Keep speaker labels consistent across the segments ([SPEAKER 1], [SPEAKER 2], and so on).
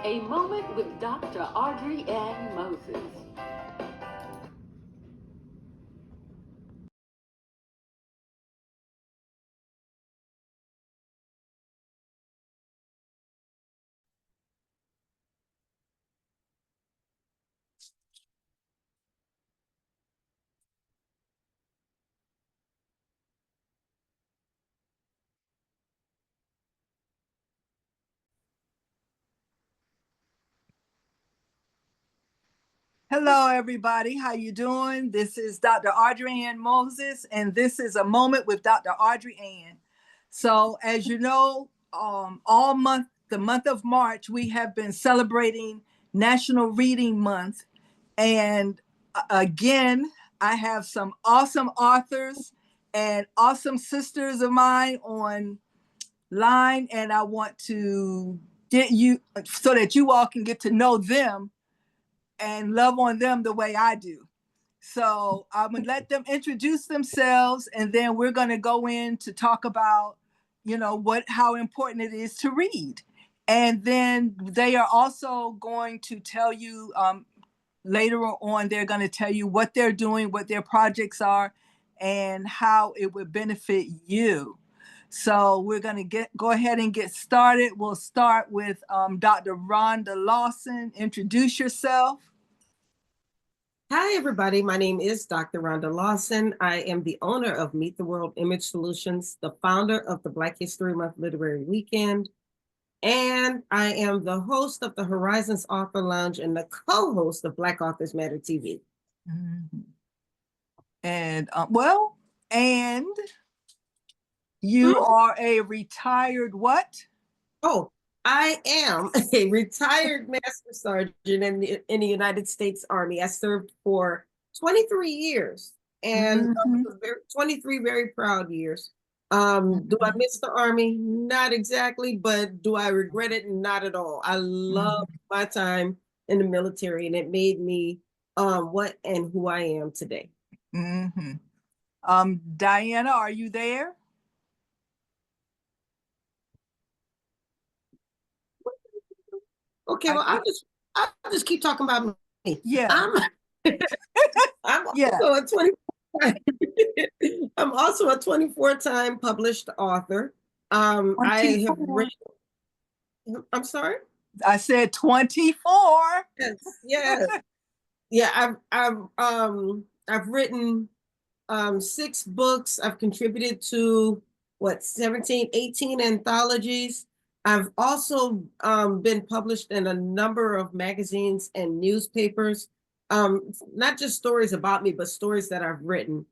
[SPEAKER 1] A Moment with Dr. AudreyAnn Moses.
[SPEAKER 2] Hello, everybody. How you doing? This is Dr. AudreyAnn Moses, and this is A Moment with Dr. AudreyAnn. So, as you know, all month, the month of March, we have been celebrating National Reading Month. And again, I have some awesome authors and awesome sisters of mine online, and I want to get you so that you all can get to know them and love on them the way I do. So I'm gonna let them introduce themselves, and then we're gonna go in to talk about, how important it is to read. And then they are also going to tell you later on, they're going to tell you what they're doing, what their projects are, and how it would benefit you. So we're going to go ahead and get started. We'll start with Dr. Rhonda Lawson. Introduce yourself.
[SPEAKER 3] Hi, everybody. My name is Dr. Rhonda Lawson. I am the owner of Meet the World Image Solutions, the founder of the Black History Month Literary Weekend, and I am the host of the Horizons Author Lounge and the co-host of Black Authors Matter TV.
[SPEAKER 2] Mm-hmm. And you are a retired what?
[SPEAKER 3] Oh, I am a retired Master Sergeant in the United States Army. I served for 23 years and 23 very proud years. Do I miss the Army? Not exactly, but do I regret it? Not at all. I love my time in the military, and it made me what and who I am today.
[SPEAKER 2] Diana, are you there?
[SPEAKER 3] Okay, well, I'll just keep talking about me.
[SPEAKER 2] Yeah.
[SPEAKER 3] I'm also a 24 I'm also a 24-time published author. I have written. I'm sorry?
[SPEAKER 2] I said 24.
[SPEAKER 3] Yes. Yeah, I've written 6 books. I've contributed to 17, 18 anthologies. I've also been published in a number of magazines and newspapers. Not just stories about me, but stories that I've written.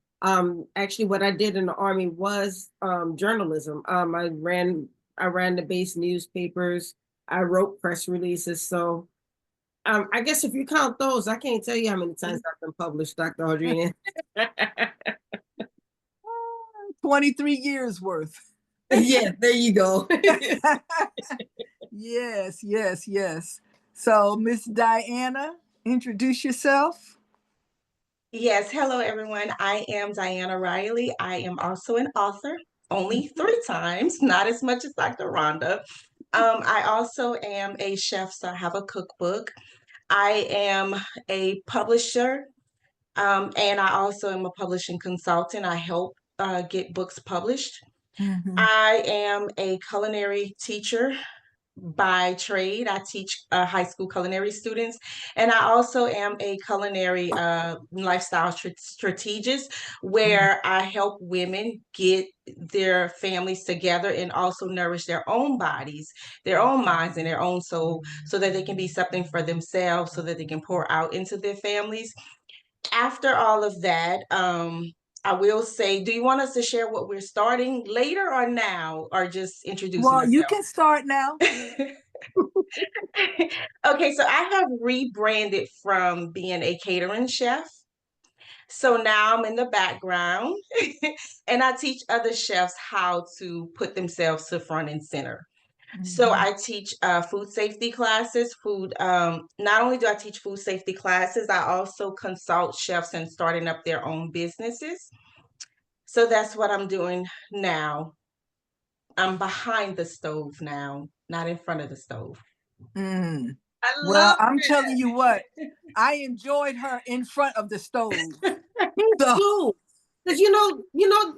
[SPEAKER 3] Actually, what I did in the Army was journalism. I ran the base newspapers. I wrote press releases. So I guess if you count those, I can't tell you how many times I've been published, Dr. AudreyAnn.
[SPEAKER 2] 23 years worth.
[SPEAKER 3] Yeah, there you go.
[SPEAKER 2] Yes. So, Miss Diana, introduce yourself.
[SPEAKER 4] Yes, hello everyone. I am Diana Riley. I am also an author, only 3 times, not as much as Dr. Rhonda. I also am a chef, so I have a cookbook. I am a publisher, and I also am a publishing consultant. I help get books published. I am a culinary teacher by trade. I teach high school culinary students, and I also am a culinary lifestyle strategist where I help women get their families together and also nourish their own bodies, their own minds, and their own soul so that they can be something for themselves, so that they can pour out into their families. After all of that, I will say, do you want us to share what we're starting later or now, or just introduce myself?
[SPEAKER 2] Well, you can start now.
[SPEAKER 4] Okay, so I have rebranded from being a catering chef. So now I'm in the background and I teach other chefs how to put themselves to front and center. So I teach food safety classes, not only do I teach food safety classes, I also consult chefs in starting up their own businesses. So that's what I'm doing now. I'm behind the stove now, not in front of the stove.
[SPEAKER 2] Mm.
[SPEAKER 3] I
[SPEAKER 2] Well,
[SPEAKER 3] love
[SPEAKER 2] I'm
[SPEAKER 3] that.
[SPEAKER 2] telling you what, I enjoyed her in front of the stove. So,
[SPEAKER 3] Too. Because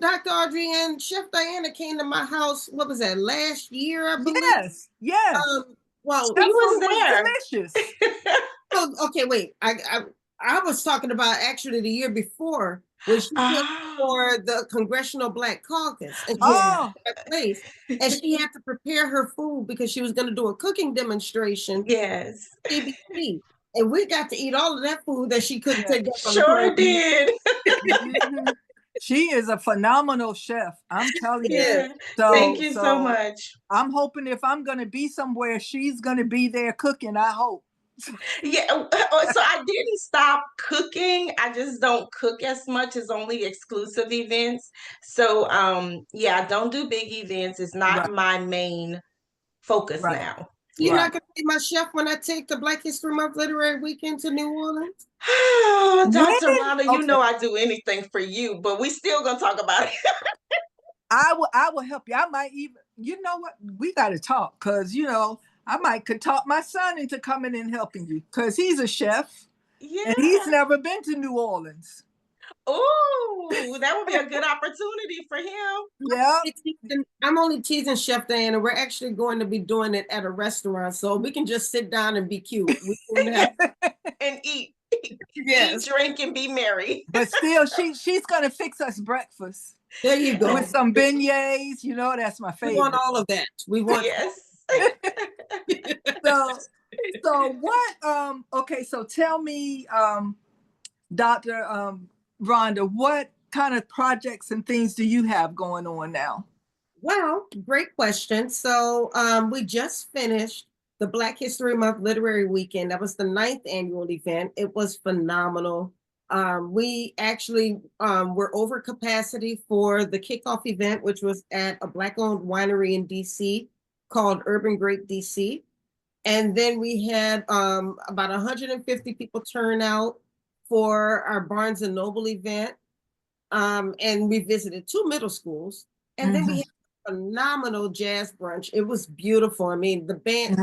[SPEAKER 3] Dr. Audrey and Chef Diana came to my house, what was that, last year, I believe?
[SPEAKER 2] yes, yes.
[SPEAKER 3] Well,
[SPEAKER 2] That
[SPEAKER 4] He was
[SPEAKER 2] food was
[SPEAKER 4] there.
[SPEAKER 2] delicious.
[SPEAKER 3] okay, wait. I was talking about actually the year before when she cooked
[SPEAKER 4] Ah,
[SPEAKER 3] for the Congressional Black Caucus, and she
[SPEAKER 4] yeah.
[SPEAKER 2] Oh,
[SPEAKER 3] that place, and she had to prepare her food because she was going to do a cooking demonstration
[SPEAKER 4] Yes.
[SPEAKER 3] CBC, and we got to eat all of that food that she couldn't
[SPEAKER 2] yeah.
[SPEAKER 3] take up on the
[SPEAKER 4] Sure
[SPEAKER 3] plane.
[SPEAKER 4] did.
[SPEAKER 2] Mhm. She is a phenomenal chef. I'm telling you.
[SPEAKER 3] Yes.
[SPEAKER 4] Yeah. Thank
[SPEAKER 2] So,
[SPEAKER 4] you so
[SPEAKER 2] so
[SPEAKER 4] much.
[SPEAKER 2] I'm hoping if I'm gonna be somewhere, she's gonna be there cooking. I hope.
[SPEAKER 4] Yeah, so I didn't stop cooking. I just don't cook as much as only exclusive events. So yeah, I don't do big events. It's not
[SPEAKER 2] Right,
[SPEAKER 4] my main focus
[SPEAKER 2] right,
[SPEAKER 4] now.
[SPEAKER 3] You're
[SPEAKER 4] Yeah.
[SPEAKER 3] not going to be my chef when I take the Black History Month Literary Weekend to New Orleans?
[SPEAKER 2] When?
[SPEAKER 4] Dr. Rhonda, you
[SPEAKER 2] Okay,
[SPEAKER 4] know I do anything for you, but we still gonna talk about it.
[SPEAKER 2] I will help you. I might even, you know what? We got to talk because I might could talk my son into coming and helping you because he's a chef and he's
[SPEAKER 4] Yeah.
[SPEAKER 2] never been to New Orleans.
[SPEAKER 4] Oh, that would be a good opportunity for him.
[SPEAKER 2] Yeah.
[SPEAKER 3] I'm only teasing Chef Diana. We're actually going to be doing it at a restaurant, so we can just sit down and be cute. We won't have,
[SPEAKER 4] And eat,
[SPEAKER 3] yes,
[SPEAKER 4] drink, and be merry.
[SPEAKER 2] But still, she's gonna fix us breakfast
[SPEAKER 3] there you
[SPEAKER 2] with
[SPEAKER 3] go.
[SPEAKER 2] some beignets. That's my
[SPEAKER 3] We want
[SPEAKER 2] favorite.
[SPEAKER 3] all of that. We want.
[SPEAKER 4] Yes.
[SPEAKER 2] So, so what? Okay, so tell me, Dr. Rhonda, what kind of projects and things do you have going on now?
[SPEAKER 3] Well, great question. So we just finished the Black History Month Literary Weekend. That was the 9th annual event. It was phenomenal. We actually were over capacity for the kickoff event, which was at a Black-owned winery in DC called Urban Grape DC. And then we had about 150 people turn out for our Barnes and Noble event. And we visited 2 middle schools. And then we had a phenomenal jazz brunch. It was beautiful. I mean, the band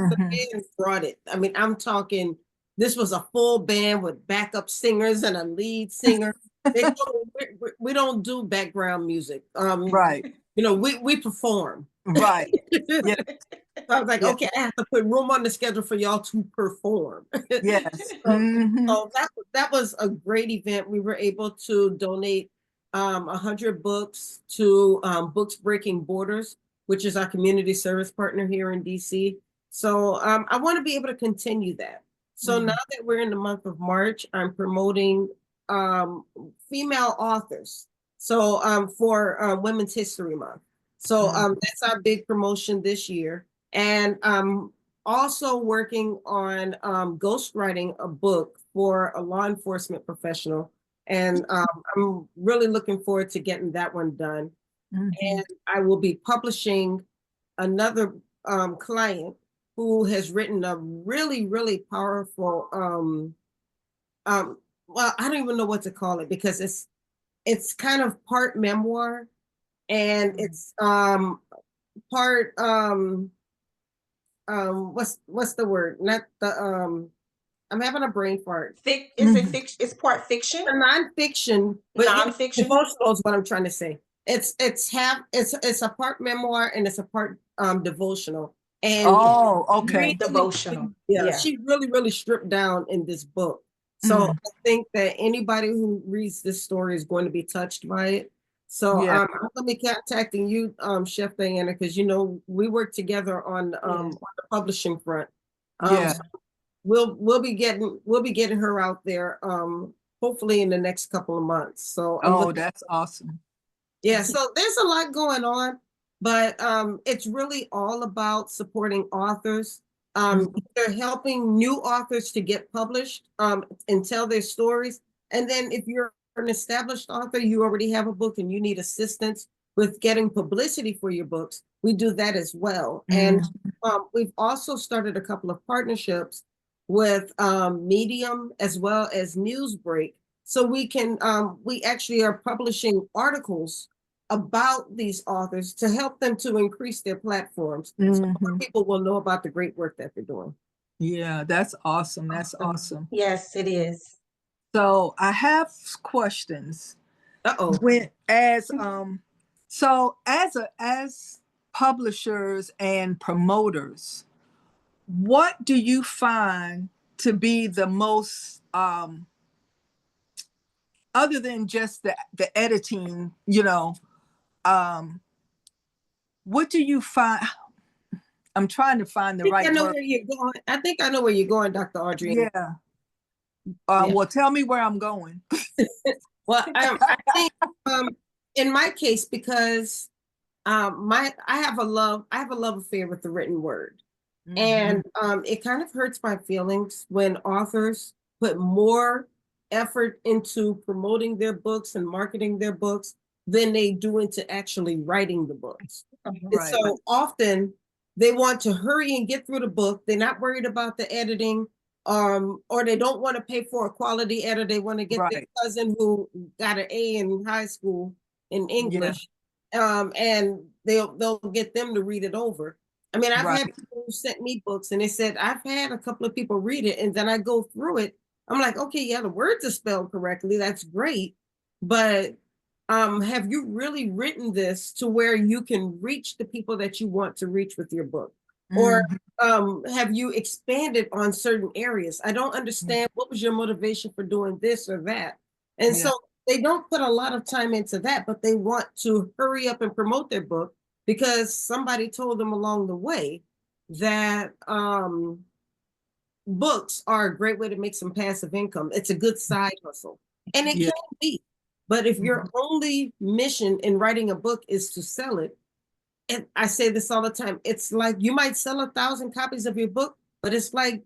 [SPEAKER 3] brought it. I mean, I'm talking, this was a full band with backup singers and a lead singer. We don't do background music.
[SPEAKER 2] Right,
[SPEAKER 3] We perform.
[SPEAKER 2] right. Yeah,
[SPEAKER 3] So I was like,
[SPEAKER 2] yeah,
[SPEAKER 3] okay, I have to put room on the schedule for y'all to perform.
[SPEAKER 2] yes.
[SPEAKER 3] So, so that was a great event. We were able to donate 100 books to Books Breaking Borders, which is our community service partner here in DC. So I want to be able to continue that. So now that we're in the month of March, I'm promoting female authors. So for Women's History Month. So that's our big promotion this year. And I'm also working on ghostwriting a book for a law enforcement professional. And I'm really looking forward to getting that one done. And I will be publishing another client who has written a really, really powerful, well, I don't even know what to call it because it's kind of part memoir and it's part what's the word? Not the I'm having a brain fart.
[SPEAKER 4] Is it fiction? It's part fiction,
[SPEAKER 3] The nonfiction, but
[SPEAKER 4] nonfiction.
[SPEAKER 3] devotional is what I'm trying to say. It's a part memoir and it's a part devotional. And
[SPEAKER 2] Oh, okay.
[SPEAKER 4] Devotional.
[SPEAKER 3] yeah,
[SPEAKER 4] Yeah.
[SPEAKER 3] she really, really stripped down in this book. So I think that anybody who reads this story is going to be touched by it. So
[SPEAKER 2] Yeah.
[SPEAKER 3] I'm gonna be contacting you, Chef Diana, because we work together on the publishing front.
[SPEAKER 2] Yeah.
[SPEAKER 3] So we'll be getting her out there hopefully in the next couple of months. So
[SPEAKER 2] Oh, that's awesome.
[SPEAKER 3] yeah, so there's a lot going on, but it's really all about supporting authors. They're helping new authors to get published and tell their stories. And then if you're an established author, you already have a book and you need assistance with getting publicity for your books, we do that as well. And we've also started a couple of partnerships with Medium as well as Newsbreak. So we actually are publishing articles about these authors to help them to increase their platforms so more people will know about the great work that they're doing.
[SPEAKER 2] Yeah, that's awesome. That's awesome.
[SPEAKER 4] Yes, it is.
[SPEAKER 2] So I have questions.
[SPEAKER 3] Uh-oh.
[SPEAKER 2] As publishers and promoters, what do you find to be the most other than just the editing, what do you find? I'm trying to find the
[SPEAKER 3] I think I
[SPEAKER 2] right
[SPEAKER 3] know
[SPEAKER 2] word.
[SPEAKER 3] where you're going. I think I know where you're going, Dr. Audrey.
[SPEAKER 2] Yeah.
[SPEAKER 3] Yeah.
[SPEAKER 2] Well, tell me where I'm going.
[SPEAKER 3] Well, I think in my case, because I have a love affair with the written word.
[SPEAKER 2] Mhm.
[SPEAKER 3] And it kind of hurts my feelings when authors put more effort into promoting their books and marketing their books than they do into actually writing the books. And
[SPEAKER 2] Right.
[SPEAKER 3] so often they want to hurry and get through the book. They're not worried about the editing, or they don't want to pay for a quality editor. They want to get their
[SPEAKER 2] Right.
[SPEAKER 3] cousin who got an A in high school in English, and they'll get them to read it over. I mean, I've
[SPEAKER 2] Right.
[SPEAKER 3] had people who sent me books and they said, I've had a couple of people read it, and then I go through it. I'm like, okay, yeah, the words are spelled correctly. That's great. But have you really written this to where you can reach the people that you want to reach with your book? Or have you expanded on certain areas? I don't understand what was your motivation for doing this or that. And
[SPEAKER 2] Yeah.
[SPEAKER 3] so they don't put a lot of time into that, but they want to hurry up and promote their book because somebody told them along the way that books are a great way to make some passive income. It's a good side hustle, and it
[SPEAKER 2] Yeah.
[SPEAKER 3] can be. But if your only mission in writing a book is to sell it, and I say this all the time, it's like you might sell 1,000 copies of your book, but it's like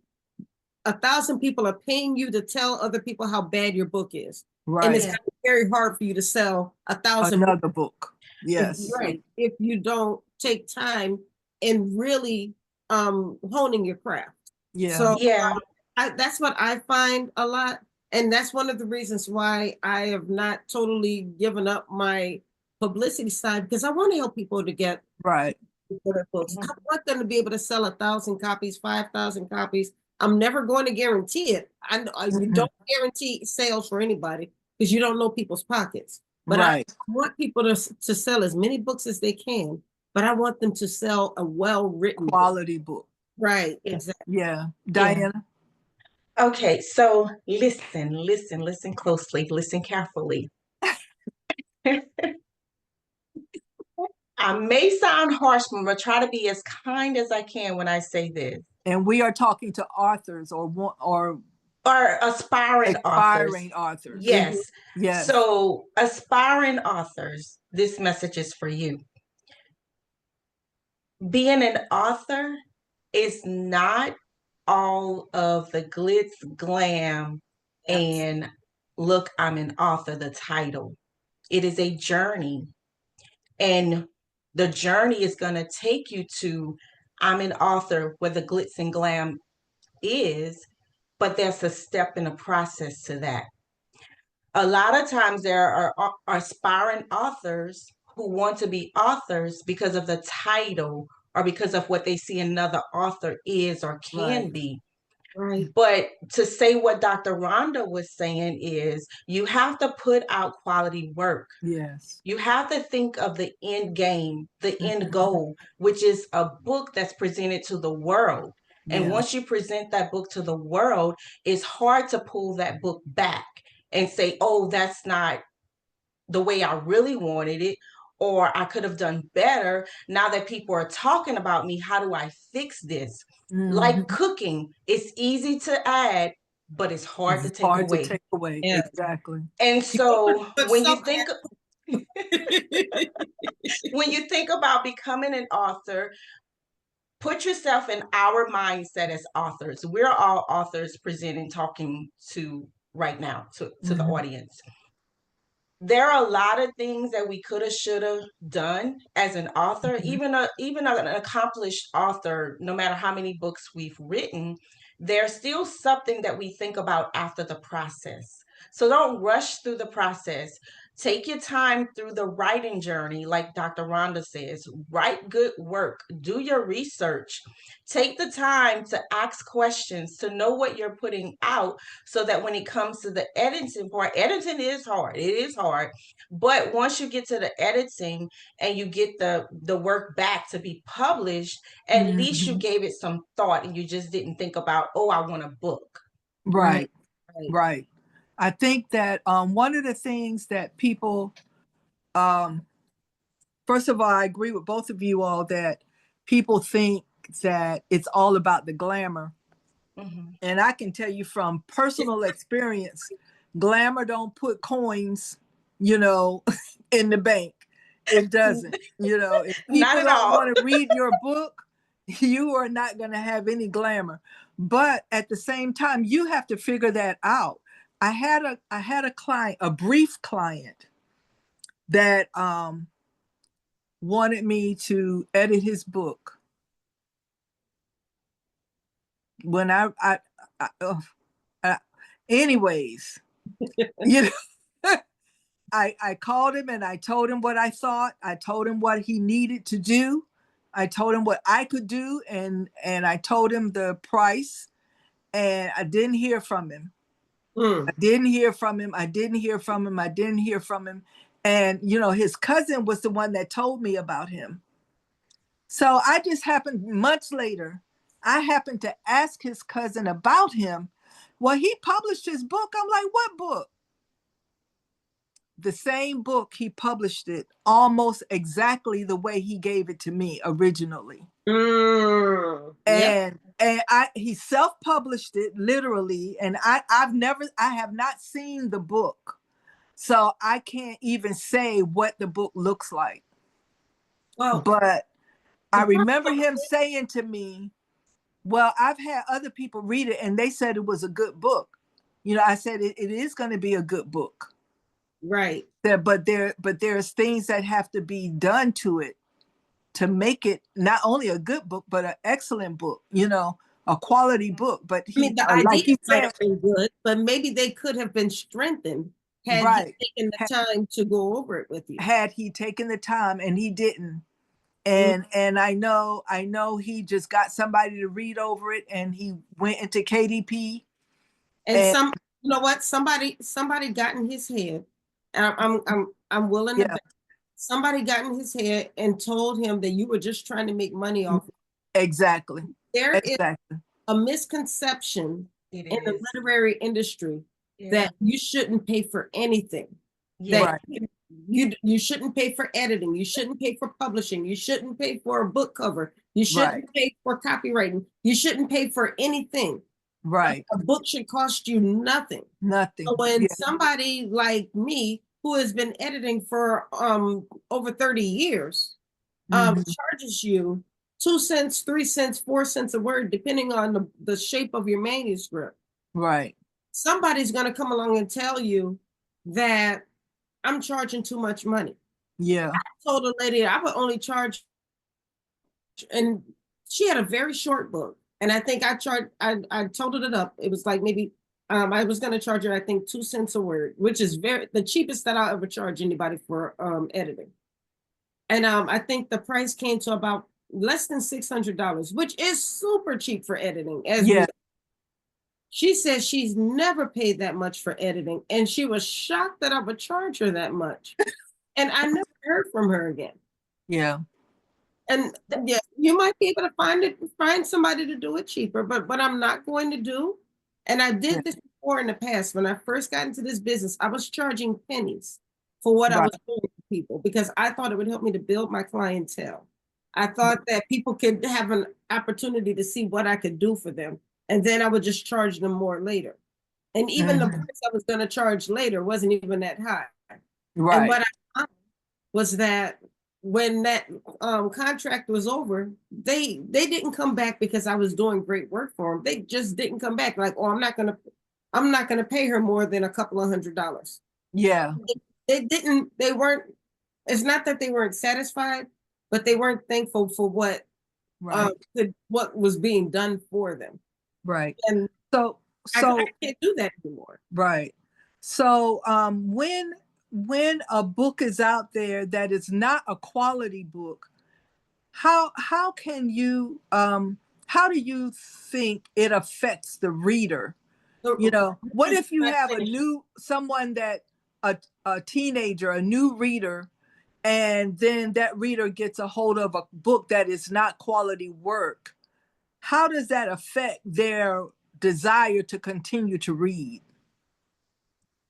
[SPEAKER 3] 1,000 people are paying you to tell other people how bad your book is. And it's
[SPEAKER 2] Right.
[SPEAKER 3] gonna be very hard for you to sell 1,000
[SPEAKER 2] Another book. Yes.
[SPEAKER 3] right, if you don't take time and really honing your craft.
[SPEAKER 2] Yeah.
[SPEAKER 3] So
[SPEAKER 4] Yeah.
[SPEAKER 3] that's what I find a lot. And that's one of the reasons why I have not totally given up my publicity side, because I want to help people to get
[SPEAKER 2] Right.
[SPEAKER 3] their books. I want them to be able to sell 1,000 copies, 5,000 copies. I'm never going to guarantee it. You don't guarantee sales for anybody because you don't know people's pockets. But
[SPEAKER 2] Right.
[SPEAKER 3] I want people to sell as many books as they can, but I want them to sell a well-written
[SPEAKER 2] Quality book.
[SPEAKER 3] Right, exactly.
[SPEAKER 2] Yeah. Diana?
[SPEAKER 4] Okay, so listen closely, listen carefully. I may sound harsh, but I'm gonna try to be as kind as I can when I say this.
[SPEAKER 2] And we are talking to authors or
[SPEAKER 4] Aspiring
[SPEAKER 2] aspiring
[SPEAKER 4] authors.
[SPEAKER 2] authors.
[SPEAKER 4] Yes.
[SPEAKER 2] Yes.
[SPEAKER 4] So aspiring authors, this message is for you. Being an author is not all of the glitz, glam, and look, I'm an author, the title. It is a journey. And the journey is going to take you to, I'm an author, where the glitz and glam is, but there's a step in a process to that. A lot of times there are aspiring authors who want to be authors because of the title or because of what they see another author is or can be.
[SPEAKER 3] Right.
[SPEAKER 4] But to say what Dr. Rhonda was saying is you have to put out quality work.
[SPEAKER 2] Yes.
[SPEAKER 4] You have to think of the end game, the end goal, which is a book that's presented to the world. And once you present that book to the world, it's hard to pull that book back and say, oh, that's not the way I really wanted it, or I could have done better. Now that people are talking about me, how do I fix this? Like cooking, it's easy to add, but it's hard to take away.
[SPEAKER 3] Yeah.
[SPEAKER 2] Exactly.
[SPEAKER 4] And so when you think about becoming an author, put yourself in our mindset as authors. We're all authors presenting, talking to right now to the audience. There are a lot of things that we could have, should have done as an author. Even an accomplished author, no matter how many books we've written, there's still something that we think about after the process. So don't rush through the process. Take your time through the writing journey, like Dr. Rhonda says. Write good work, do your research. Take the time to ask questions, to know what you're putting out, so that when it comes to the editing part, editing is hard. It is hard. But once you get to the editing and you get the work back to be published, at least you
[SPEAKER 2] Mhm.
[SPEAKER 4] gave it some thought and you just didn't think about, oh, I want a book.
[SPEAKER 2] Right,
[SPEAKER 3] Right.
[SPEAKER 2] right. I think that one of the things that people, first of all, I agree with both of you all that people think that it's all about the glamour.
[SPEAKER 4] Mhm.
[SPEAKER 2] And I can tell you from personal experience, glamour don't put coins, you know, in the bank. It doesn't. You know, if
[SPEAKER 4] Not
[SPEAKER 2] people
[SPEAKER 4] at
[SPEAKER 2] don't
[SPEAKER 4] all.
[SPEAKER 2] want to read your book, you are not going to have any glamour. But at the same time, you have to figure that out. I had a client, a brief client that wanted me to edit his book. When anyways, you know, I called him and I told him what I thought. I told him what he needed to do. I told him what I could do, and I told him the price, and I didn't hear from him. I didn't hear from him. I didn't hear from him. I didn't hear from him. And, you know, his cousin was the one that told me about him. So I just happened, months later, I happened to ask his cousin about him. Well, he published his book. I'm like, what book? The same book, he published it almost exactly the way he gave it to me originally.
[SPEAKER 3] Yep.
[SPEAKER 2] And he self-published it literally, and I have not seen the book, so I can't even say what the book looks like.
[SPEAKER 3] Well,
[SPEAKER 2] But I
[SPEAKER 3] the
[SPEAKER 2] remember him saying to me, well, I've had other people read it and they said it was a good book. You know, I said it is going to be a good book.
[SPEAKER 3] right.
[SPEAKER 2] But there's things that have to be done to it to make it not only a good book, but an excellent book, you know, a quality book. But
[SPEAKER 3] I mean, the
[SPEAKER 2] like
[SPEAKER 3] ideas
[SPEAKER 2] he
[SPEAKER 3] might
[SPEAKER 2] said,
[SPEAKER 3] have been good, but maybe they could have been strengthened had he
[SPEAKER 2] right,
[SPEAKER 3] taken the time to go over it with you.
[SPEAKER 2] had he taken the time, and he didn't.
[SPEAKER 3] Mm.
[SPEAKER 2] And I know he just got somebody to read over it, and he went into KDP.
[SPEAKER 3] And
[SPEAKER 2] And
[SPEAKER 3] you know what? Somebody got in his head. And I'm willing to
[SPEAKER 2] yeah,
[SPEAKER 3] bet. Somebody got in his head and told him that you were just trying to make money off.
[SPEAKER 2] exactly,
[SPEAKER 3] There is
[SPEAKER 2] exactly,
[SPEAKER 3] a misconception
[SPEAKER 4] It
[SPEAKER 3] in the
[SPEAKER 4] is.
[SPEAKER 3] literary industry
[SPEAKER 4] Yeah.
[SPEAKER 3] that you shouldn't pay for anything.
[SPEAKER 4] Yeah.
[SPEAKER 3] That you shouldn't pay for editing, you shouldn't pay for publishing, you shouldn't pay for a book cover, you shouldn't
[SPEAKER 2] right,
[SPEAKER 3] pay for copywriting, you shouldn't pay for anything.
[SPEAKER 2] right,
[SPEAKER 3] A book should cost you nothing.
[SPEAKER 2] nothing.
[SPEAKER 3] So when
[SPEAKER 2] Yeah,
[SPEAKER 3] somebody like me, who has been editing for over 30 years,
[SPEAKER 2] mhm,
[SPEAKER 3] charges you 2 cents, 3 cents, 4 cents a word, depending on the shape of your manuscript,
[SPEAKER 2] right,
[SPEAKER 3] somebody's going to come along and tell you that I'm charging too much money.
[SPEAKER 2] yeah,
[SPEAKER 3] I told a lady I would only charge, and she had a very short book. And I think I totaled it up. It was like maybe I was going to charge her, I think, 2 cents a word, which is the cheapest that I'll ever charge anybody for editing. And I think the price came to about less than $600, which is super cheap for editing.
[SPEAKER 2] yeah,
[SPEAKER 3] She says she's never paid that much for editing, and she was shocked that I would charge her that much. And I never heard from her again.
[SPEAKER 2] yeah,
[SPEAKER 3] And yeah, you might be able to find somebody to do it cheaper, but what I'm not going to do, and I
[SPEAKER 2] yeah,
[SPEAKER 3] did this before in the past, when I first got into this business, I was charging pennies for what I
[SPEAKER 2] right,
[SPEAKER 3] was doing for people because I thought it would help me to build my clientele. I thought that people could have an opportunity to see what I could do for them, and then I would just charge them more later. And even the
[SPEAKER 2] mhm,
[SPEAKER 3] price I was going to charge later wasn't even that high. And
[SPEAKER 2] right,
[SPEAKER 3] what I found was that when that contract was over, they didn't come back because I was doing great work for them. They just didn't come back like, oh, I'm not gonna pay her more than a couple of $100.
[SPEAKER 2] yeah,
[SPEAKER 3] They weren't, it's not that they weren't satisfied, but they weren't thankful for what
[SPEAKER 2] right,
[SPEAKER 3] what was being done for them.
[SPEAKER 2] right.
[SPEAKER 3] And
[SPEAKER 2] So
[SPEAKER 3] I can't do that anymore.
[SPEAKER 2] right. So when when a book is out there that is not a quality book, how can you how do you think it affects the reader? You know, what if you have someone that a teenager, a new reader, and then that reader gets a hold of a book that is not quality work? How does that affect their desire to continue to read?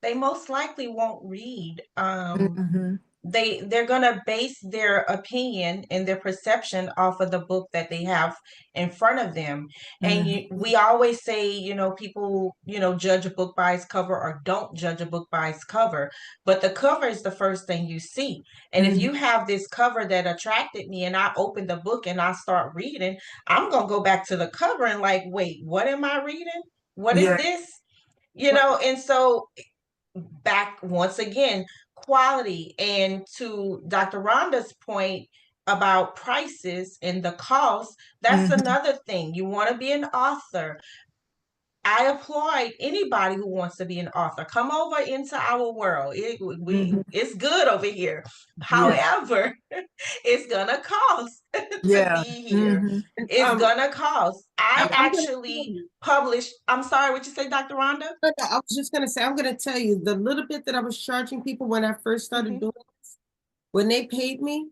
[SPEAKER 4] They most likely won't read.
[SPEAKER 2] Mm-hmm.
[SPEAKER 4] They're gonna base their opinion and their perception off of the book that they have in front of them. And we always say, people, judge a book by its cover, or don't judge a book by its cover. But the cover is the first thing you see. And if you have this cover that attracted me and I open the book and I start reading, I'm gonna go back to the cover and like, wait, what am I reading? What is this? And so back once again, quality. And to Dr. Rhonda's point about prices and the cost, that's another thing. You want to be an author. I applaud anybody who wants to be an author. Come over into our world. It's good over here. However, it's gonna cost to be here. It's gonna cost. I actually published. I'm sorry, what you say, Dr. Rhonda?
[SPEAKER 3] I was just gonna say, I'm gonna tell you the little bit that I was charging people when I first started doing this. When they paid me,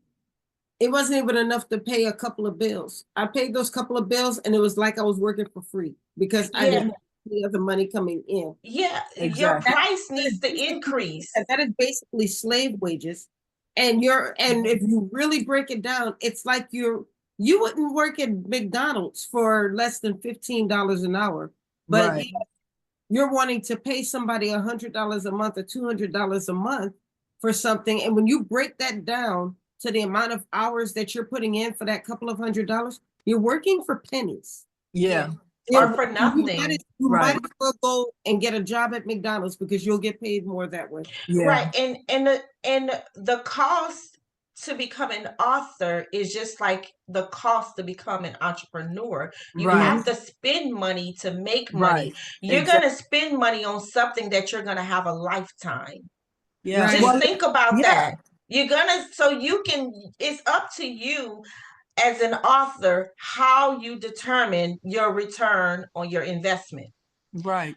[SPEAKER 3] it wasn't even enough to pay a couple of bills. I paid those couple of bills, and it was like I was working for free because I didn't have any other money coming in.
[SPEAKER 4] Yeah, your price needs to increase.
[SPEAKER 3] That is basically slave wages. And if you really break it down, it's like you wouldn't work at McDonald's for less than $15 an hour, but you're wanting to pay somebody $100 a month or $200 a month for something. And when you break that down to the amount of hours that you're putting in for that couple of $100, you're working for pennies.
[SPEAKER 4] Or for nothing.
[SPEAKER 3] You might as well go and get a job at McDonald's because you'll get paid more that way.
[SPEAKER 4] Right. And the cost to become an author is just like the cost to become an entrepreneur. You have to spend money to make money. You're going to spend money on something that you're going to have a lifetime. Just think about that. You're going to, it's up to you as an author how you determine your return on your investment.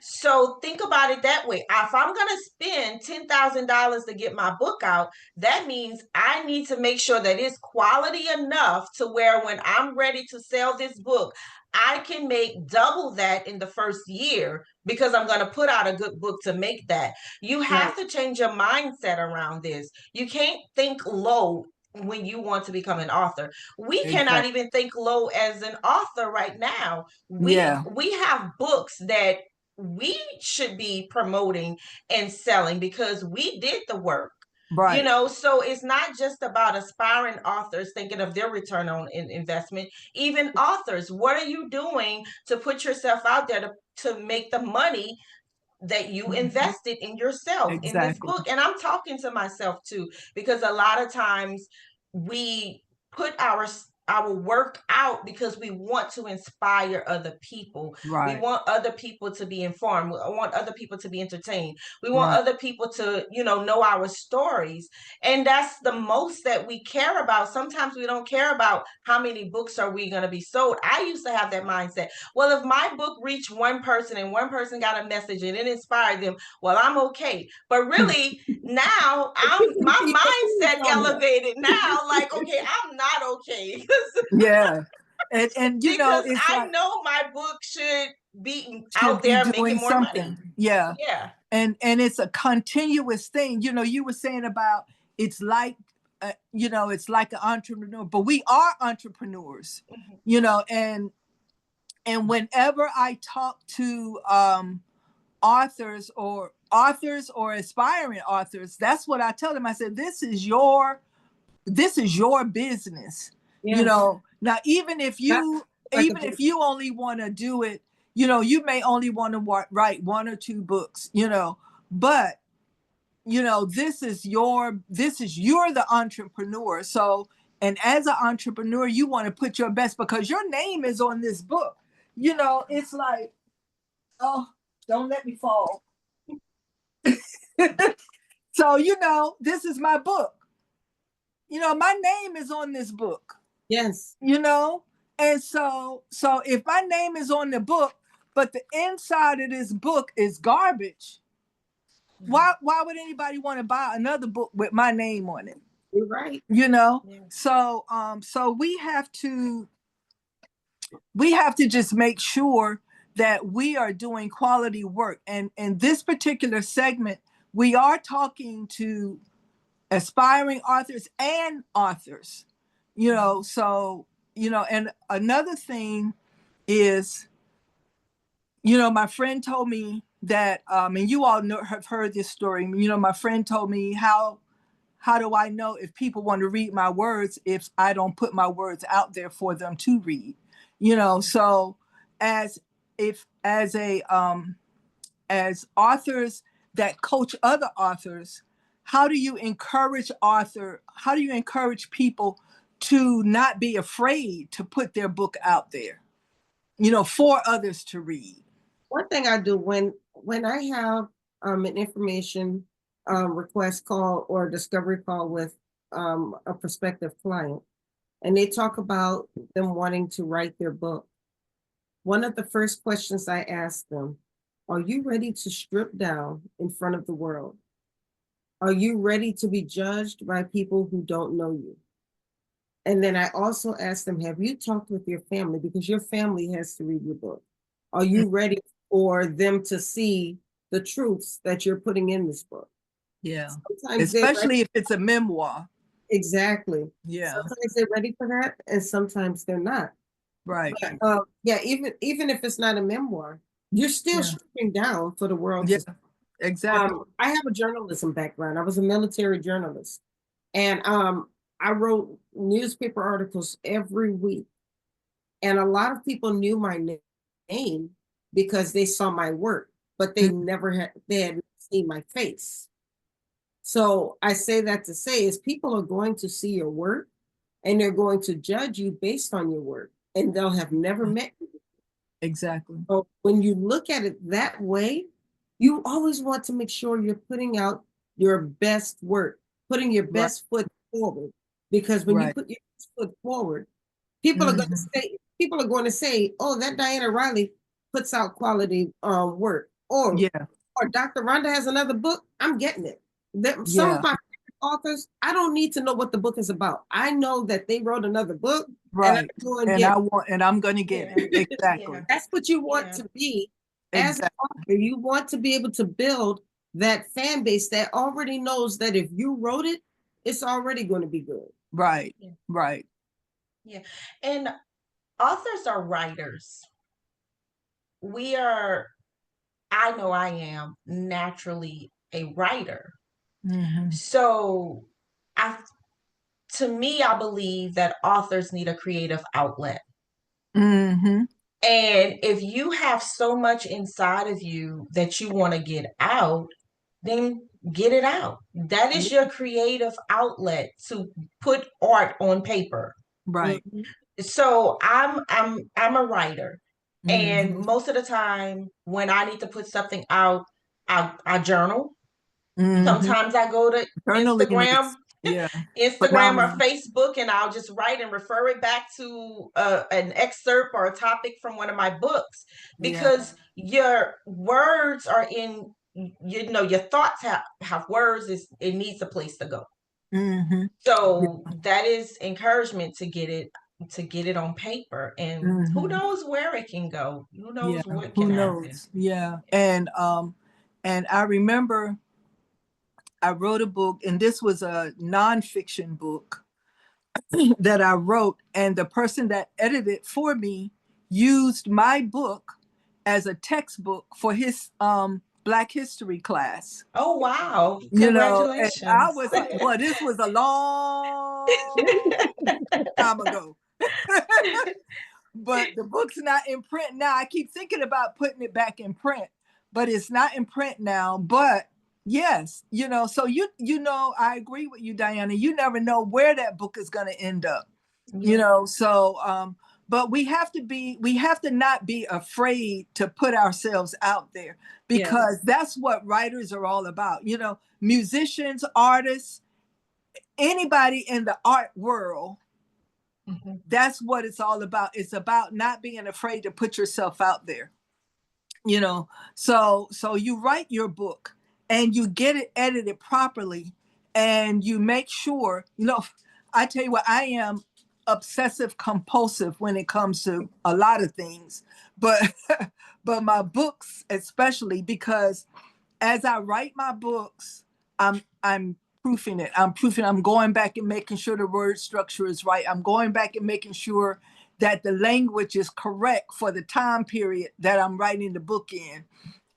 [SPEAKER 4] So think about it that way. If I'm going to spend $10,000 to get my book out, that means I need to make sure that it's quality enough to where when I'm ready to sell this book, I can make double that in the first year because I'm going to put out a good book to make that. You have to change your mindset around this. You can't think low when you want to become an author. We cannot even think low as an author right now. We have books that we should be promoting and selling because we did the work. So it's not just about aspiring authors thinking of their return on investment. Even authors, what are you doing to put yourself out there to make the money that you invested in yourself in this book? And I'm talking to myself too, because a lot of times we put our work out because we want to inspire other people. We want other people to be informed. We want other people to be entertained. We want other people to, know our stories. And that's the most that we care about. Sometimes we don't care about how many books are we going to be sold. I used to have that mindset. Well, if my book reached one person and one person got a message and it inspired them, well, I'm okay. But really now my mindset elevated now, like, okay, I'm not okay.
[SPEAKER 2] And
[SPEAKER 4] because it's I know my book should be out there making more money.
[SPEAKER 2] And it's a continuous thing. You were saying about it's like it's like an entrepreneur, but we are entrepreneurs. And whenever I talk to authors or aspiring authors, that's what I tell them. I said, this is your business. Now even if you only want to do it, you may only want to write one or two books, but this is you're the entrepreneur. So, and as an entrepreneur, you want to put your best because your name is on this book. It's like, oh, don't let me fall. So, this is my book. My name is on this book.
[SPEAKER 3] Yes.
[SPEAKER 2] And so if my name is on the book, but the inside of this book is garbage, why would anybody want to buy another book with my name on it?
[SPEAKER 3] You're right.
[SPEAKER 2] Yeah. So we have to just make sure that we are doing quality work. And in this particular segment, we are talking to aspiring authors and authors, so, and another thing is, my friend told me that, and you all have heard this story, my friend told me, how do I know if people want to read my words if I don't put my words out there for them to read? So as authors that coach other authors, how do you encourage people to not be afraid to put their book out there, for others to read?
[SPEAKER 3] One thing I do when I have an information request call or discovery call with a prospective client, and they talk about them wanting to write their book, one of the first questions I ask them, are you ready to strip down in front of the world? Are you ready to be judged by people who don't know you? And then I also ask them, have you talked with your family? Because your family has to read your book. Are you ready for them to see the truths that you're putting in this book?
[SPEAKER 2] Yeah.
[SPEAKER 3] Sometimes
[SPEAKER 2] especially if it's a memoir.
[SPEAKER 3] Exactly.
[SPEAKER 2] Yeah.
[SPEAKER 3] Sometimes they're ready for that, and sometimes they're not.
[SPEAKER 2] Right.
[SPEAKER 3] But, even if it's not a memoir, you're still stripping down for the world.
[SPEAKER 2] Yeah. Exactly.
[SPEAKER 3] I have a journalism background. I was a military journalist, and I wrote newspaper articles every week. And a lot of people knew my name because they saw my work, but they hadn't seen my face. So I say that to say is people are going to see your work and they're going to judge you based on your work, and they'll have never met you.
[SPEAKER 2] Exactly.
[SPEAKER 3] So when you look at it that way, you always want to make sure you're putting out your best work, putting your best foot forward. Because when you put your best foot forward, people are going to say, oh, that Diana Riley puts out quality work. Or Dr. Rhonda has another book, I'm getting it. Some of my authors, I don't need to know what the book is about. I know that they wrote another book,
[SPEAKER 2] and I'm going to get it. Exactly.
[SPEAKER 3] That's what you want to be as an author. You want to be able to build that fan base that already knows that if you wrote it, it's already going to be good.
[SPEAKER 2] Right. Right.
[SPEAKER 4] Yeah. And authors are writers. I know I am naturally a writer. So to me, I believe that authors need a creative outlet. And if you have so much inside of you that you want to get out, then get it out. That is your creative outlet to put art on paper.
[SPEAKER 2] Right.
[SPEAKER 4] So I'm a writer. And most of the time when I need to put something out, I journal. Sometimes I go to Instagram or Facebook, and I'll just write and refer it back to an excerpt or a topic from one of my books, because your words are in, your thoughts have words. It needs a place to go. So that is encouragement to get it on paper, and who knows where it can go? Who knows what can happen?
[SPEAKER 2] Yeah. And I remember I wrote a book, and this was a nonfiction book that I wrote, and the person that edited for me used my book as a textbook for his Black History class.
[SPEAKER 4] Oh, wow. Congratulations.
[SPEAKER 2] And I was like, well, this was a long time ago. But the book's not in print now. I keep thinking about putting it back in print, but it's not in print now. But yes, so I agree with you, Diana. You never know where that book is going to end up. So but we have to not be afraid to put ourselves out there, because that's what writers are all about. You know, musicians, artists, anybody in the art world, that's what it's all about. It's about not being afraid to put yourself out there. You know, so you write your book and you get it edited properly, and you make sure, you know, I tell you what, I am obsessive compulsive when it comes to a lot of things, but but my books especially, because as I write my books, I'm proofing it. I'm going back and making sure the word structure is right. I'm going back and making sure that the language is correct for the time period that I'm writing the book in.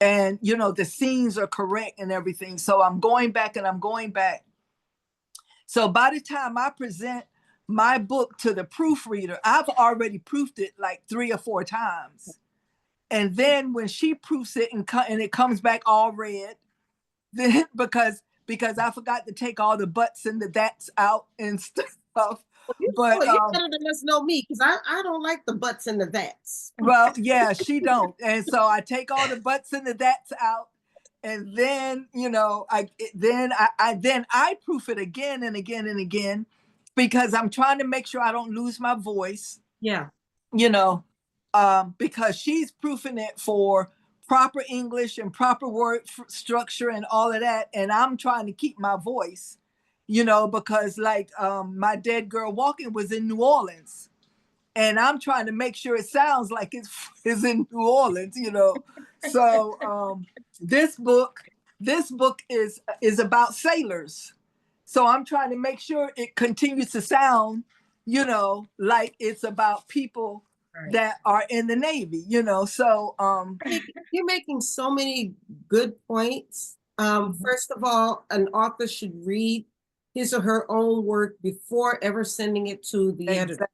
[SPEAKER 2] And, you know, the scenes are correct and everything. So I'm going back and I'm going back. So by the time I present my book to the proofreader, I've already proofed it like 3 or 4 times. And then when she proofs it and it comes back all red, then because I forgot to take all the buts and the that's out and stuff. But
[SPEAKER 3] you better than us know me, because I don't like the buts and the that's.
[SPEAKER 2] Well, yeah, she don't. And so I take all the buts and the that's out. And then, you know, I proof it again and again and again, because I'm trying to make sure I don't lose my voice.
[SPEAKER 3] Yeah.
[SPEAKER 2] You know, because she's proofing it for proper English and proper word structure and all of that. And I'm trying to keep my voice, you know, because like My Dead Girl Walking was in New Orleans. And I'm trying to make sure it sounds like it's in New Orleans, you know. So this book is about sailors. So I'm trying to make sure it continues to sound, you know, like it's about people that are in the Navy, you know. So
[SPEAKER 3] you're making so many good points. First of all, an author should read his or her own work before ever sending it to the editor.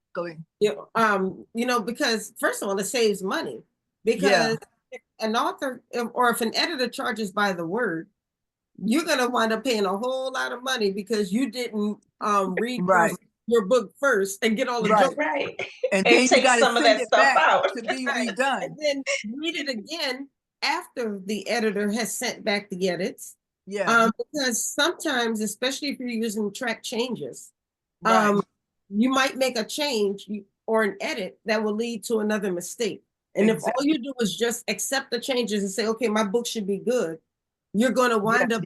[SPEAKER 3] You know, because first of all, it saves money, because if an author or if an editor charges by the word, you're going to wind up paying a whole lot of money because you didn't read your book first and get all the jokes.
[SPEAKER 4] Right.
[SPEAKER 2] And then
[SPEAKER 4] take some of that stuff out
[SPEAKER 2] to be redone.
[SPEAKER 3] And then read it again after the editor has sent back the edits.
[SPEAKER 2] Yeah.
[SPEAKER 3] Because sometimes, especially if you're using track changes, you might make a change or an edit that will lead to another mistake. And if all you do is just accept the changes and say, okay, my book should be good, you're going to wind up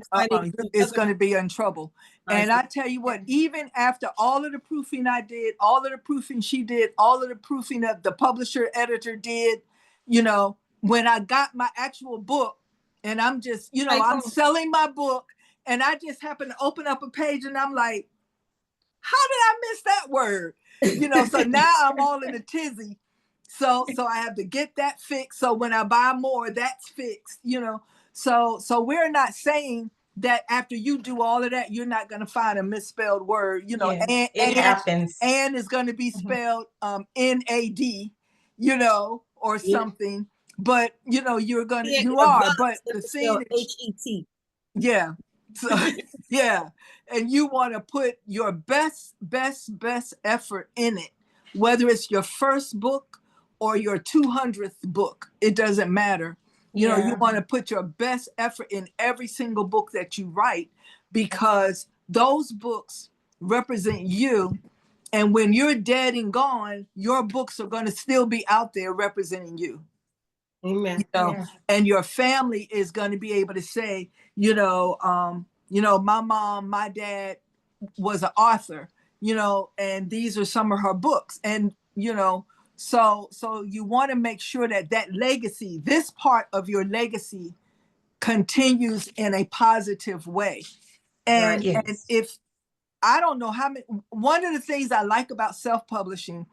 [SPEAKER 2] it's going to be in trouble. And I tell you what, even after all of the proofing I did, all of the proofing she did, all of the proofing that the publisher editor did, you know, when I got my actual book, and I'm just, you know, I'm selling my book, and I just happen to open up a page and I'm like, how did I miss that word? You know, so now I'm all in a tizzy. So I have to get that fixed. So when I buy more, that's fixed, you know. So we're not saying that after you do all of that, you're not going to find a misspelled word, you know.
[SPEAKER 4] And it happens.
[SPEAKER 2] And is going to be spelled N-A-D, you know, or something. But, you know, you are. But the thing is,
[SPEAKER 3] H-E-T.
[SPEAKER 2] Yeah. So, yeah. And you want to put your best effort in it, whether it's your first book or your 200th book. It doesn't matter. You know, you want to put your best effort in every single book that you write, because those books represent you. And when you're dead and gone, your books are going to still be out there representing you.
[SPEAKER 3] Amen.
[SPEAKER 2] You know, and your family is going to be able to say, you know, my mom, my dad was an author, you know, and these are some of her books. And, you know, so you want to make sure that legacy, this part of your legacy, continues in a positive way. And, and if, I don't know how many, one of the things I like about self-publishing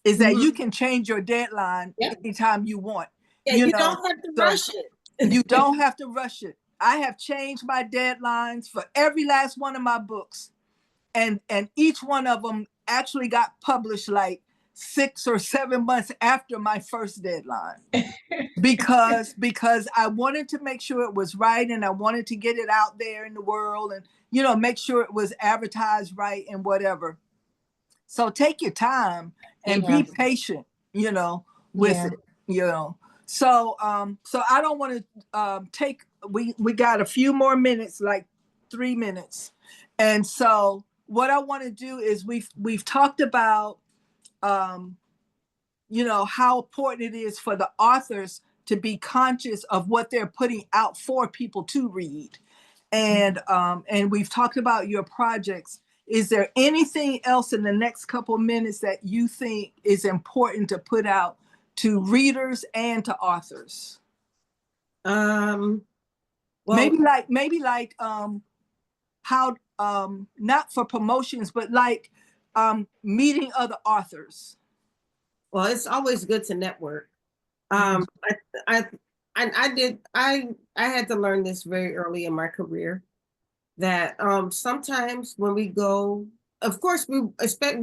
[SPEAKER 2] is that you can change your deadline anytime you want.
[SPEAKER 3] Yeah, you don't have to rush it.
[SPEAKER 2] You don't have to rush it. I have changed my deadlines for every last one of my books. And each one of them actually got published like 6 or 7 months after my first deadline. because I wanted to make sure it was right, and I wanted to get it out there in the world, and, you know, make sure it was advertised right and whatever. So take your time and be patient. with
[SPEAKER 4] Yeah.
[SPEAKER 2] it. So so I don't want to take, we got a few more minutes, like 3 minutes. And so what I want to do is we've talked about how important it is for the authors to be conscious of what they're putting out for people to read. And we've talked about your projects. Is there anything else in the next couple minutes that you think is important to put out to readers and to authors?
[SPEAKER 3] Well,
[SPEAKER 2] maybe like how not for promotions, but like meeting other authors.
[SPEAKER 3] well, it's always good to network.
[SPEAKER 2] Mhm.
[SPEAKER 3] I had to learn this very early in my career that sometimes when we go, of course we're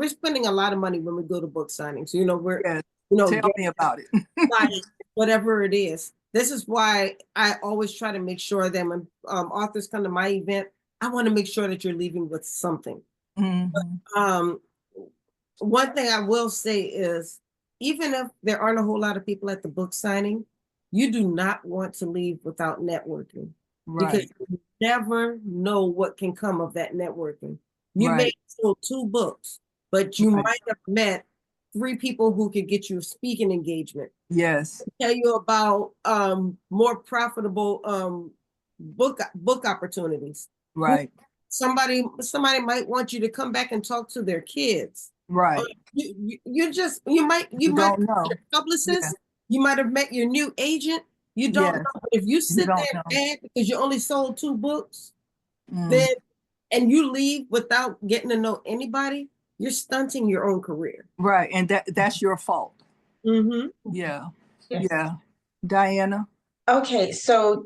[SPEAKER 3] spending a lot of money when we go to book signings.
[SPEAKER 2] Yes. Tell
[SPEAKER 3] Get
[SPEAKER 2] me about it.
[SPEAKER 3] like whatever it is. This is why I always try to make sure that when authors come to my event, I want to make sure that you're leaving with something.
[SPEAKER 2] Mhm.
[SPEAKER 3] One thing I will say is, even if there aren't a whole lot of people at the book signing, you do not want to leave without networking. Because
[SPEAKER 2] Right.
[SPEAKER 3] you never know what can come of that networking. You may
[SPEAKER 2] Right.
[SPEAKER 3] sell 2 books, but you
[SPEAKER 2] Right.
[SPEAKER 3] might have met 3 people who could get you a speaking engagement.
[SPEAKER 2] Yes.
[SPEAKER 3] Tell you about more profitable book opportunities.
[SPEAKER 2] Right.
[SPEAKER 3] Somebody might want you to come back and talk to their kids.
[SPEAKER 2] Right.
[SPEAKER 3] You might
[SPEAKER 2] You
[SPEAKER 3] meet
[SPEAKER 2] don't know.
[SPEAKER 3] your publicist.
[SPEAKER 2] Yeah.
[SPEAKER 3] You might have met your new agent. You don't
[SPEAKER 2] Yes.
[SPEAKER 3] know. But if you sit
[SPEAKER 2] don't
[SPEAKER 3] there
[SPEAKER 2] know.
[SPEAKER 3] mad because you only sold 2 books,
[SPEAKER 2] Mm.
[SPEAKER 3] then and you leave without getting to know anybody, you're stunting your own career.
[SPEAKER 2] Right. And that's your fault.
[SPEAKER 3] Mm-hmm.
[SPEAKER 2] Yeah.
[SPEAKER 4] Yes.
[SPEAKER 2] Yeah. Diana?
[SPEAKER 4] Okay, so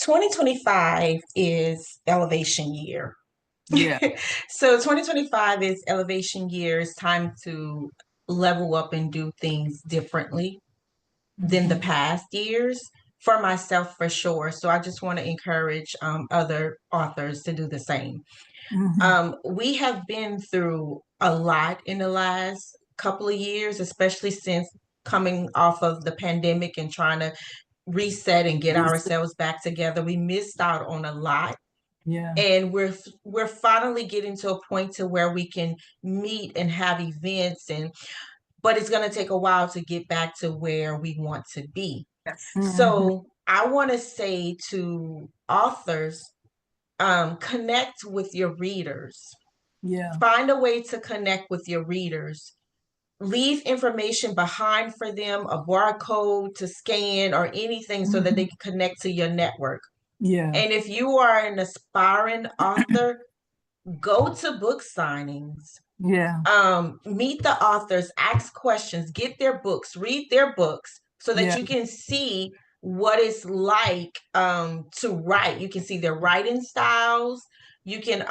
[SPEAKER 4] 2025 is elevation year.
[SPEAKER 2] Yeah.
[SPEAKER 4] So 2025 is elevation year. It's time to level up and do things differently than the past years for myself, for sure. So I just want to encourage other authors to do the same.
[SPEAKER 2] Mhm.
[SPEAKER 4] We have been through a lot in the last couple of years, especially since coming off of the pandemic and trying to reset and get ourselves back together. We missed out on a lot.
[SPEAKER 2] Yeah.
[SPEAKER 4] And we're finally getting to a point to where we can meet and have events, but it's going to take a while to get back to where we want to be.
[SPEAKER 2] Mhm.
[SPEAKER 4] So I want to say to authors, connect with your readers.
[SPEAKER 2] Yeah.
[SPEAKER 4] Find a way to connect with your readers. Leave information behind for them, a barcode to scan or anything so that they can connect to your network.
[SPEAKER 2] Yeah.
[SPEAKER 4] And if you are an aspiring author, go to book signings.
[SPEAKER 2] Yeah.
[SPEAKER 4] Meet the authors, ask questions, get their books, read their books so that
[SPEAKER 2] Yeah.
[SPEAKER 4] you can see what it's like to write. You can see their writing styles. You can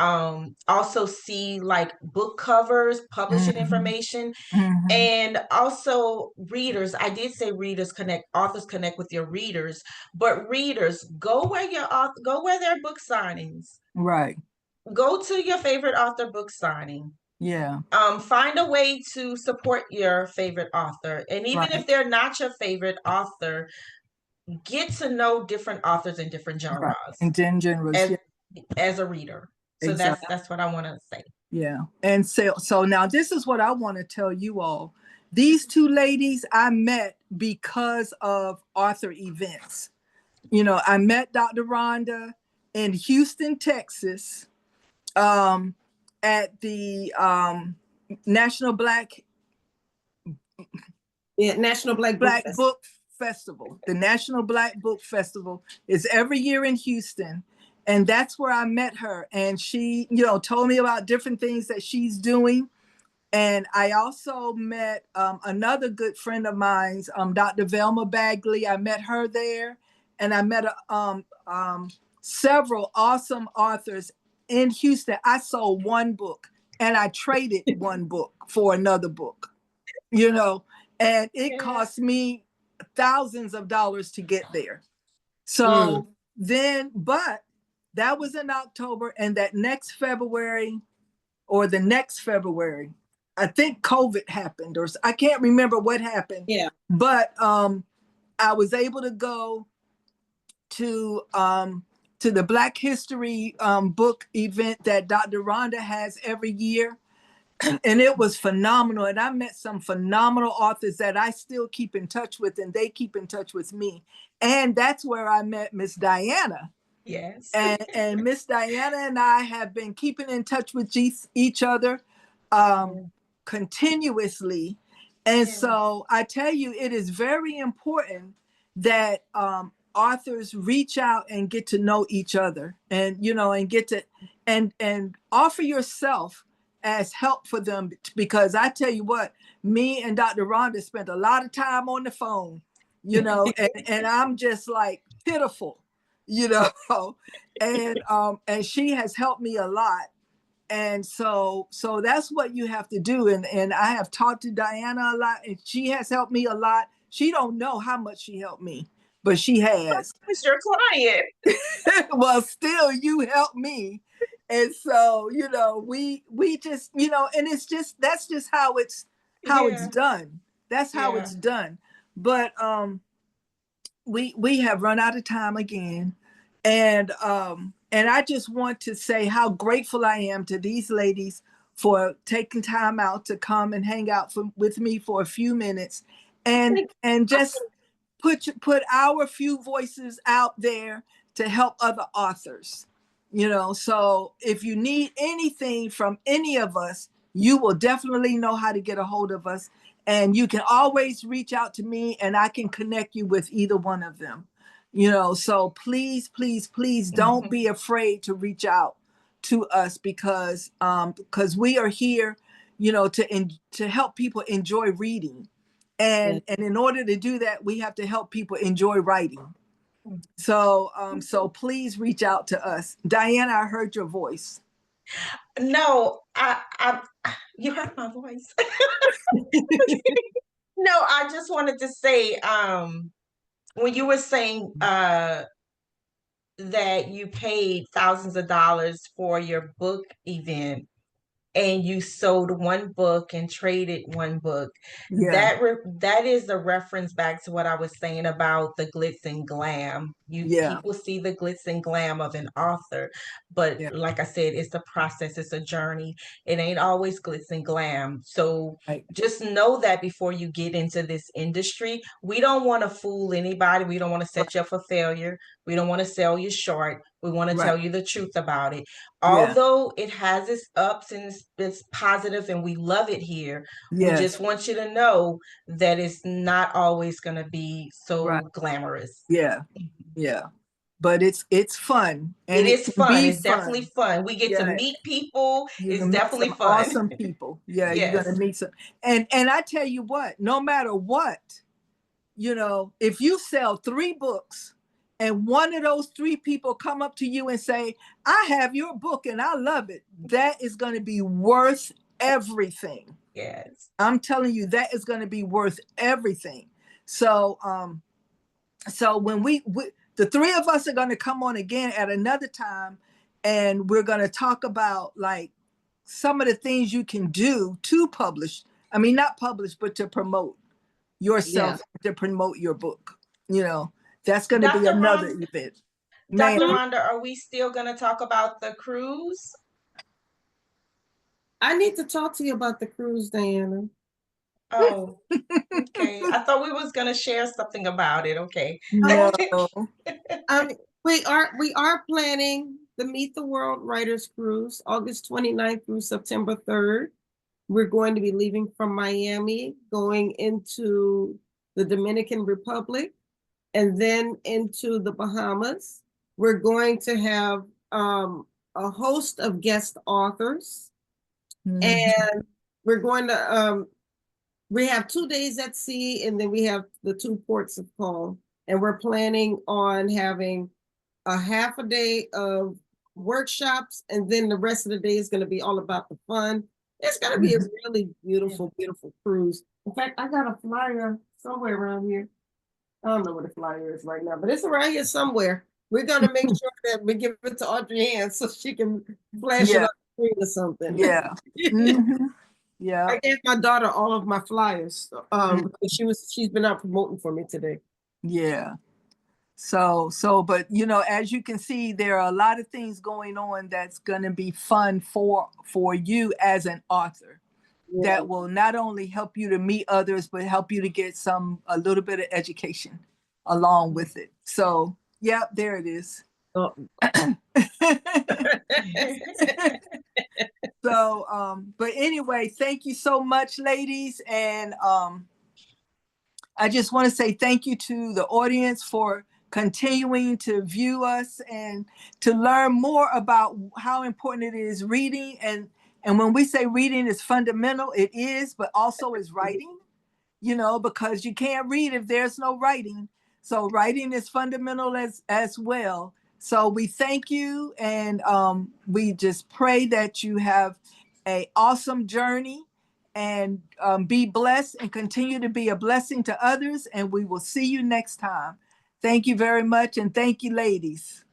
[SPEAKER 4] also see like book covers, publishing
[SPEAKER 2] Mhm.
[SPEAKER 4] information,
[SPEAKER 2] Mhm.
[SPEAKER 4] and also readers. I did say readers connect, authors connect with your readers, but readers, go where their book signings.
[SPEAKER 2] Right.
[SPEAKER 4] Go to your favorite author book signing.
[SPEAKER 2] Yeah.
[SPEAKER 4] Find a way to support your favorite author. And even
[SPEAKER 2] Right.
[SPEAKER 4] if they're not your favorite author, get to know different authors in different
[SPEAKER 2] Right.
[SPEAKER 4] genres
[SPEAKER 2] And then generous.
[SPEAKER 4] as,
[SPEAKER 2] Yeah.
[SPEAKER 4] as a reader. So
[SPEAKER 2] Exactly.
[SPEAKER 4] that's what I want to say.
[SPEAKER 2] Yeah. And so now this is what I want to tell you all. These 2 ladies I met because of author events. I met Dr. Rhonda in Houston, Texas, at the National Black Book Festival. The National Black Book Festival is every year in Houston. And that's where I met her. And she, told me about different things that she's doing. And I also met another good friend of mine's, Dr. Velma Bagley. I met her there. And I met several awesome authors in Houston. I sold 1 book and I traded 1 book for another book, and it cost me thousands of dollars to get there. So but that was in October, and that next February or the next February, I think COVID happened, or I can't remember what happened.
[SPEAKER 3] Yeah.
[SPEAKER 2] But I was able to go to the Black History book event that Dr. Rhonda has every year. And it was phenomenal. And I met some phenomenal authors that I still keep in touch with, and they keep in touch with me. And that's where I met Miss Diana.
[SPEAKER 4] Yes.
[SPEAKER 2] And Miss Diana and I have been keeping in touch with each other continuously. And so I tell you, it is very important that authors reach out and get to know each other, and and get to and offer yourself as help for them, because I tell you what, me and Dr. Rhonda spent a lot of time on the phone, and I'm just like pitiful, and she has helped me a lot. And so that's what you have to do. And I have talked to Diana a lot, and she has helped me a lot. She don't know how much she helped me, but she has.
[SPEAKER 4] Who's your client?
[SPEAKER 2] Well, still, you helped me. And so, we just, and that's just how it's done. That's how it's done. But we have run out of time again. And I just want to say how grateful I am to these ladies for taking time out to come and hang out with me for a few minutes, and just put our few voices out there to help other authors. So if you need anything from any of us, you will definitely know how to get a hold of us, and you can always reach out to me, and I can connect you with either one of them. So please don't be afraid to reach out to us, because we are here, to help people enjoy reading. And in order to do that, we have to help people enjoy writing. So please reach out to us. Diana, I heard your voice.
[SPEAKER 4] No, I you heard my voice. No, I just wanted to say, when you were saying that you paid thousands of dollars for your book event, and you sold one book and traded one book, that is a reference back to what I was saying about the glitz and glam. People see the glitz and glam of an author, but like I said, it's a process, it's a journey. It ain't always glitz and glam. So just know that before you get into this industry, we don't want to fool anybody. We don't want to set you up for failure. We don't want to sell you short. We want to tell you the truth about it. Although it has its ups and it's positive and we love it here, we just want you to know that it's not always going to be so glamorous.
[SPEAKER 2] But it's fun. And
[SPEAKER 4] it is fun. It's
[SPEAKER 2] fun.
[SPEAKER 4] Definitely fun. We get to meet people. It's definitely fun.
[SPEAKER 2] Awesome people. You're going to meet some. And I tell you what, no matter what, if you sell 3 books, and one of those 3 people come up to you and say, I have your book and I love it, that is going to be worth everything.
[SPEAKER 4] Yes.
[SPEAKER 2] I'm telling you, that is going to be worth everything. So when the 3 of us are going to come on again at another time, and we're going to talk about like some of the things you can do to publish. I mean, not publish, but to promote yourself, to promote your book, That's going to be another event.
[SPEAKER 4] Dr. Rhonda, are we still going to talk about the cruise?
[SPEAKER 3] I need to talk to you about the cruise, Diana.
[SPEAKER 4] Oh, okay. I thought we was going to share something about it. Okay.
[SPEAKER 2] No.
[SPEAKER 3] We are planning the Meet the World Writers Cruise, August 29th through September 3rd. We're going to be leaving from Miami, going into the Dominican Republic, and then into the Bahamas. We're going to have a host of guest authors. And we're going to, we have 2 days at sea, and then we have the 2 ports of call. And we're planning on having a half a day of workshops, and then the rest of the day is going to be all about the fun. It's going to be a really beautiful, beautiful cruise. In fact, I got a flyer somewhere around here. I don't know where the flyer is right now, but it's around here somewhere. We're going to make sure that we give it to AudreyAnn so she can flash it up or something.
[SPEAKER 2] Yeah.
[SPEAKER 3] I gave my daughter all of my flyers because she's been out promoting for me today.
[SPEAKER 2] Yeah. So, but as you can see, there are a lot of things going on that's going to be fun for you as an author.
[SPEAKER 3] Yeah.
[SPEAKER 2] That will not only help you to meet others, but help you to get a little bit of education along with it. So, yeah, there it is.
[SPEAKER 3] Oh.
[SPEAKER 2] So, but anyway, thank you so much, ladies. And I just want to say thank you to the audience for continuing to view us and to learn more about how important it is reading. And when we say reading is fundamental, it is, but also is writing, because you can't read if there's no writing. So writing is fundamental as well. So we thank you, and we just pray that you have an awesome journey and be blessed and continue to be a blessing to others. And we will see you next time. Thank you very much. And thank you, ladies.